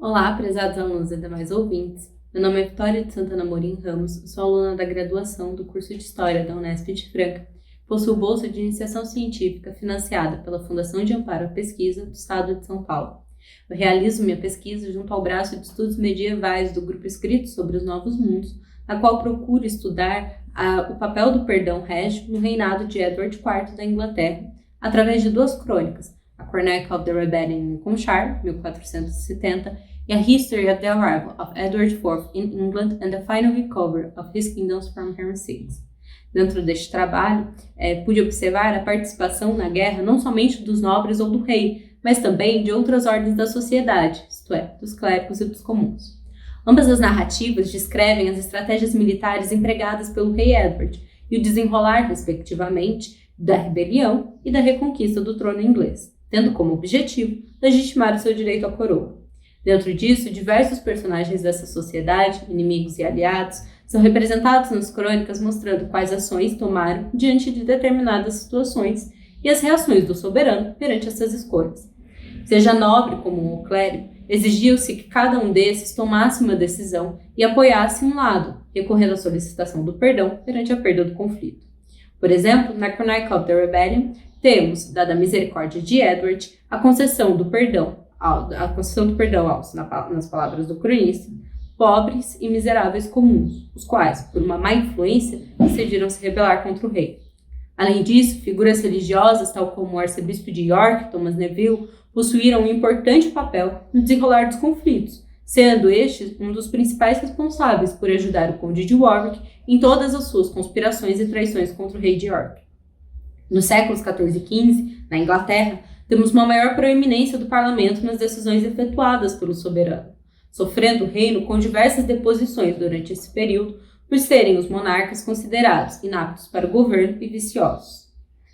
Olá, prezados alunos e demais ouvintes. Meu nome é Vitória de Santana Morim Ramos, sou aluna da graduação do curso de História da Unesp de Franca. Possuo bolsa de iniciação científica financiada pela Fundação de Amparo à Pesquisa do Estado de São Paulo. Eu realizo minha pesquisa junto ao braço de estudos medievais do grupo escrito sobre os Novos Mundos, na qual procuro estudar o papel do perdão régio no reinado de Edward IV da Inglaterra, através de duas crônicas, a Chronicle of the Rebellion in Lincolnshire, 1470, e a History of the Arrival of Edward IV in England and the Final Recovery of His Kingdoms from Henry VI. Dentro deste trabalho, pude observar a participação na guerra não somente dos nobres ou do rei, mas também de outras ordens da sociedade, isto é, dos clérigos e dos comuns. Ambas as narrativas descrevem as estratégias militares empregadas pelo rei Edward e o desenrolar, respectivamente, da rebelião e da reconquista do trono inglês, tendo como objetivo legitimar o seu direito à coroa. Dentro disso, diversos personagens dessa sociedade, inimigos e aliados, são representados nas crônicas mostrando quais ações tomaram diante de determinadas situações e as reações do soberano perante essas escolhas. Seja nobre como o clérigo, exigiu-se que cada um desses tomasse uma decisão e apoiasse um lado, recorrendo à solicitação do perdão perante a perda do conflito. Por exemplo, na Chronicle of the Rebellion, temos, dada a misericórdia de Edward, a concessão do perdão aos, nas palavras do cronista, pobres e miseráveis comuns, os quais, por uma má influência, decidiram se rebelar contra o rei. Além disso, figuras religiosas, tal como o arcebispo de York, Thomas Neville, possuíram um importante papel no desenrolar dos conflitos, sendo este um dos principais responsáveis por ajudar o conde de Warwick em todas as suas conspirações e traições contra o rei de York. Nos séculos XIV e XV, na Inglaterra, temos uma maior proeminência do parlamento nas decisões efetuadas pelo soberano, sofrendo o reino com diversas deposições durante esse período por serem os monarcas considerados inaptos para o governo e viciosos.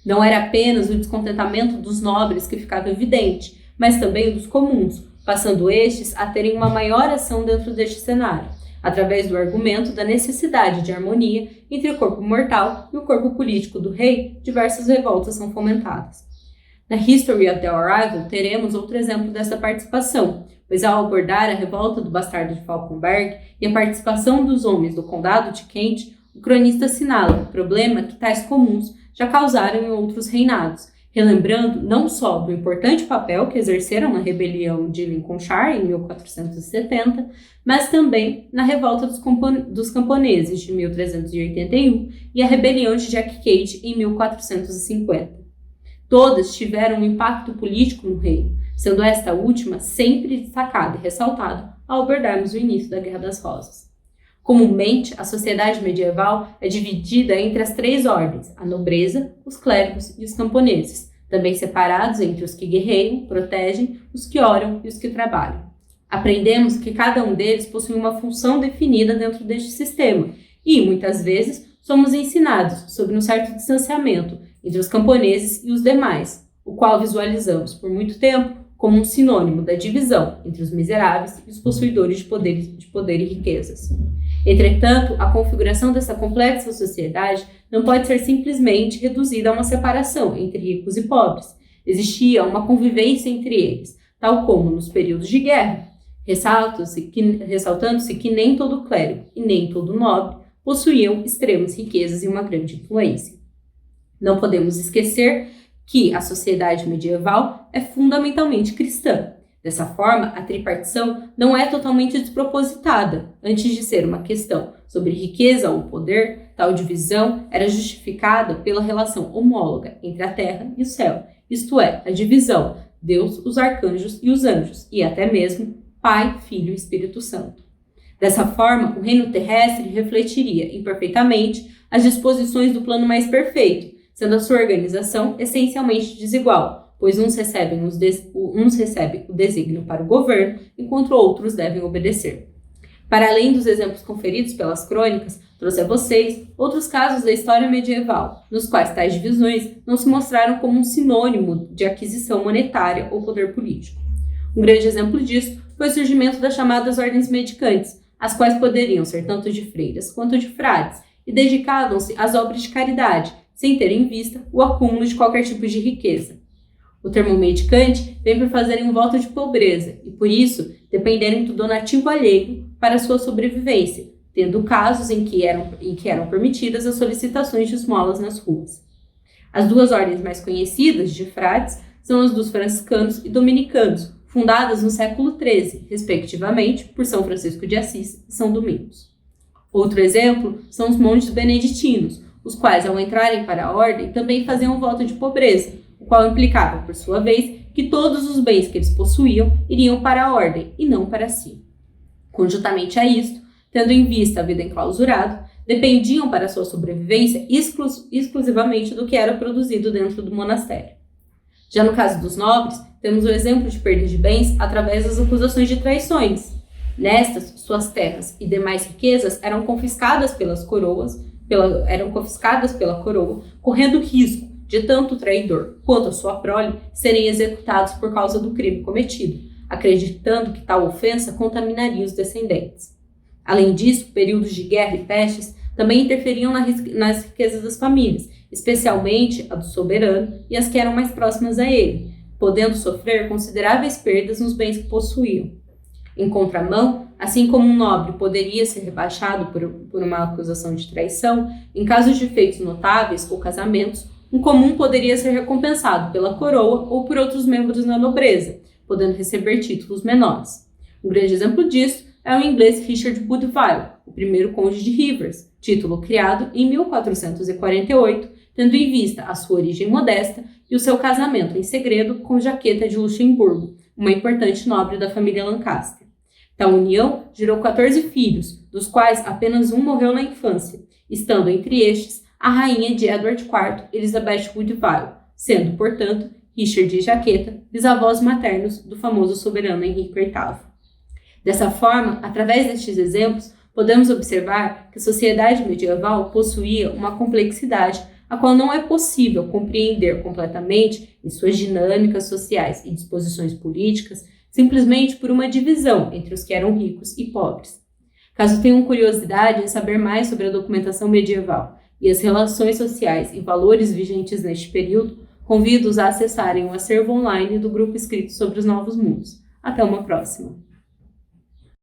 Não era apenas o descontentamento dos nobres que ficava evidente, mas também o dos comuns, passando estes a terem uma maior ação dentro deste cenário, através do argumento da necessidade de harmonia entre o corpo mortal e o corpo político do rei. Diversas revoltas são fomentadas. Na History of the Arrival, teremos outro exemplo dessa participação, pois ao abordar a revolta do bastardo de Falkenberg e a participação dos homens do condado de Kent, o cronista assinala o problema que tais comuns já causaram em outros reinados, relembrando não só do importante papel que exerceram na rebelião de Lincolnshire em 1470, mas também na revolta dos camponeses de 1381 e a rebelião de Jack Cade em 1450. Todas tiveram um impacto político no reino, sendo esta última sempre destacada e ressaltada ao abordarmos o início da Guerra das Rosas. Comumente, a sociedade medieval é dividida entre as três ordens, a nobreza, os clérigos e os camponeses, também separados entre os que guerreiam, protegem, os que oram e os que trabalham. Aprendemos que cada um deles possui uma função definida dentro deste sistema e, muitas vezes, somos ensinados sobre um certo distanciamento entre os camponeses e os demais, o qual visualizamos por muito tempo como um sinônimo da divisão entre os miseráveis e os possuidores de poder e riquezas. Entretanto, a configuração dessa complexa sociedade não pode ser simplesmente reduzida a uma separação entre ricos e pobres. Existia uma convivência entre eles, tal como nos períodos de guerra, ressaltando-se que nem todo clérigo e nem todo nobre possuíam extremas riquezas e uma grande influência. Não podemos esquecer que a sociedade medieval é fundamentalmente cristã. Dessa forma, a tripartição não é totalmente despropositada. Antes de ser uma questão sobre riqueza ou poder, tal divisão era justificada pela relação homóloga entre a terra e o céu, isto é, a divisão Deus, os arcanjos e os anjos, e até mesmo Pai, Filho e Espírito Santo. Dessa forma, o reino terrestre refletiria imperfeitamente as disposições do plano mais perfeito, sendo a sua organização essencialmente desigual, pois uns recebem o desígnio para o governo, enquanto outros devem obedecer. Para além dos exemplos conferidos pelas crônicas, trouxe a vocês outros casos da história medieval, nos quais tais divisões não se mostraram como um sinônimo de aquisição monetária ou poder político. Um grande exemplo disso foi o surgimento das chamadas ordens mendicantes, as quais poderiam ser tanto de freiras quanto de frades, e dedicavam-se às obras de caridade, sem ter em vista o acúmulo de qualquer tipo de riqueza. O termo mendicante vem por fazer um voto de pobreza e, por isso, dependerem do donativo alheio para sua sobrevivência, tendo casos em que eram permitidas as solicitações de esmolas nas ruas. As duas ordens mais conhecidas de frades são as dos franciscanos e dominicanos, fundadas no século XIII, respectivamente, por São Francisco de Assis e São Domingos. Outro exemplo são os monges beneditinos, os quais, ao entrarem para a ordem, também faziam um voto de pobreza, o qual implicava, por sua vez, que todos os bens que eles possuíam iriam para a ordem e não para si. Conjuntamente a isto, tendo em vista a vida enclausurada, dependiam para sua sobrevivência exclusivamente do que era produzido dentro do monastério. Já no caso dos nobres, temos o exemplo de perda de bens através das acusações de traições. Nestas, suas terras e demais riquezas eram confiscadas pela coroa, correndo risco de tanto o traidor quanto a sua prole serem executados por causa do crime cometido, acreditando que tal ofensa contaminaria os descendentes. Além disso, períodos de guerra e pestes também interferiam nas riquezas das famílias, especialmente a do soberano e as que eram mais próximas a ele, podendo sofrer consideráveis perdas nos bens que possuíam. Em contramão, assim como um nobre poderia ser rebaixado por uma acusação de traição, em casos de feitos notáveis ou casamentos, um comum poderia ser recompensado pela coroa ou por outros membros da nobreza, podendo receber títulos menores. Um grande exemplo disso é o inglês Richard Woodville, o primeiro conde de Rivers, título criado em 1448, tendo em vista a sua origem modesta e o seu casamento em segredo com Jaqueta de Luxemburgo, uma importante nobre da família Lancaster. Tal união gerou 14 filhos, dos quais apenas um morreu na infância, estando entre estes a rainha de Edward IV, Elizabeth Woodville, sendo, portanto, Richard e Jaqueta bisavós maternos do famoso soberano Henrique VIII. Dessa forma, através destes exemplos, podemos observar que a sociedade medieval possuía uma complexidade a qual não é possível compreender completamente em suas dinâmicas sociais e disposições políticas, simplesmente por uma divisão entre os que eram ricos e pobres. Caso tenham curiosidade em saber mais sobre a documentação medieval e as relações sociais e valores vigentes neste período, convido-os a acessarem o acervo online do grupo escrito sobre os Novos Mundos. Até uma próxima!